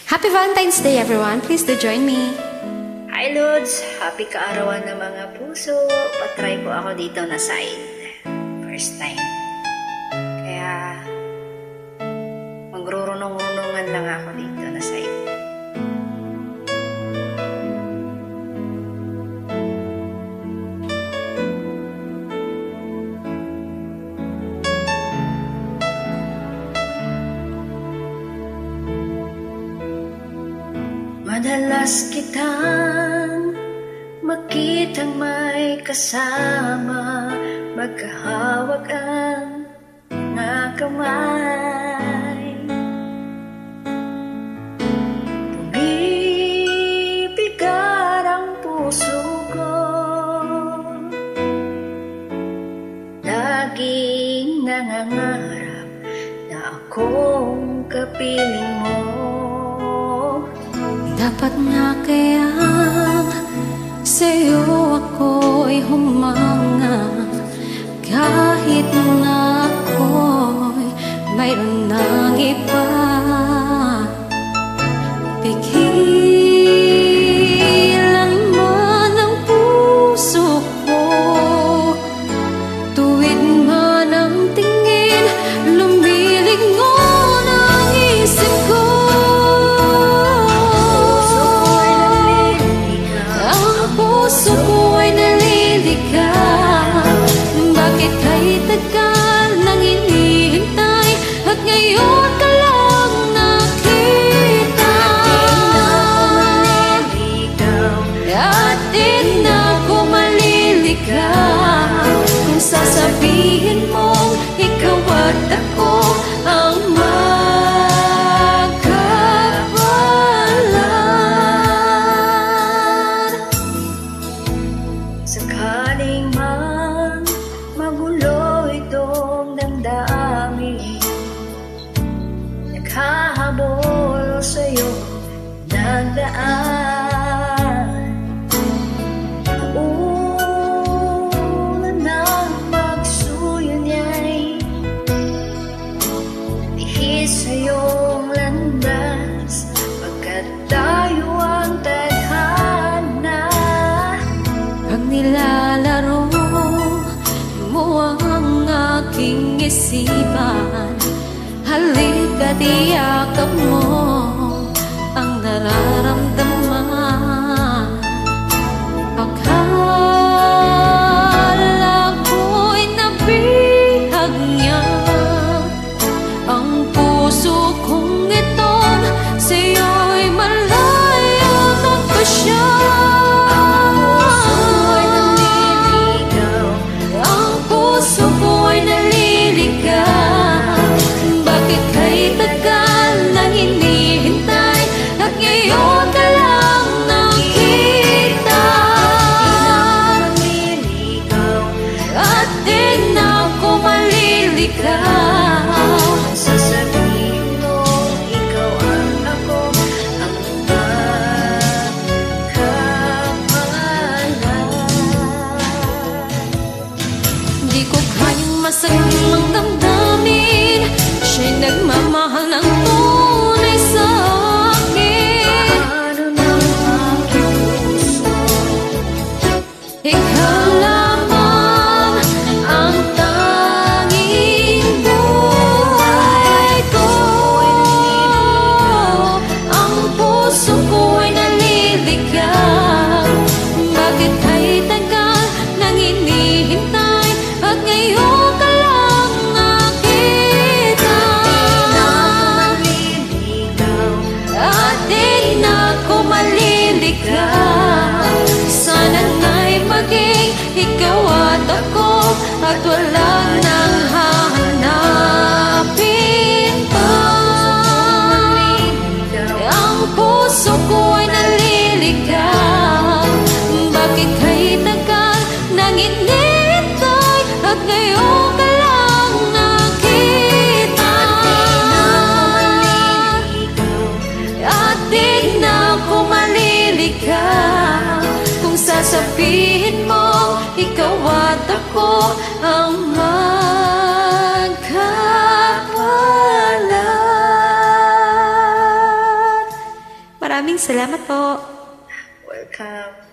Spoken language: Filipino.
Happy Valentine's Day, everyone. Please do join me. Hi Lods! Happy kaarawan ng mga puso. Patry po ako dito na side. First time. Kaya magrurunong-runungan lang ako dito na side. Madalas kitang makitang may kasama, magkahawak ang mga kamay. Bumibigat ang puso ko, laging nangangarap na akong kapiling mo. Dapat nga kayang sa'yo ako'y humanga, kahit na ako'y mayroon ng iba. Pigilan man ang puso ko, tuwid man ang tingin, lumilingon ang isip ko. Puso ko ay naliligaw, bakit kay tagal nang hinihintay at ngayon ka lang nakita? At di na ako maliligaw kung sasabihin mong ikaw at ako ang Sakaling man magulo itong damdamin, naghahabol sa'yo ng daan. Una ng pagsuyo niya'y lihis sa'yong landas, pagkat tayo ang tadhana. Pag nilalaro mo ang aking isipan, halika tiyakap mo ang nararamdaman. Akala ko'y nabihag niya ang puso kong ito, sa'yo'y malayo magpasya. Puso ko ay naliligaw, bakit kay tagal nang hinihintay at ngayon ka lang nakita? At di na ako maliligaw, sasabihin mo ikaw ang ako, ang magkapalan. di ko kayang masagin ang damdamin, siya'y nagmamahal ng tunay sa akin. Paano ng aking puso? Ikaw lamang ang tanging buhay ko. Ang puso ko ay naliligaw, bakit kay tagal nang hinihintay at ngayon ka lang nakita? At di na ako maliligaw, sana na'y maging ikaw at ako, at wala nang hahanapin pa. Ang puso ko ay naliligaw, bakit kay tagal nang hinihintay at ngayon ka lang nakita? At di na ako maliligaw kung sasabihin mo ikaw at ako ang magkapalan. Maraming salamat po. Welcome.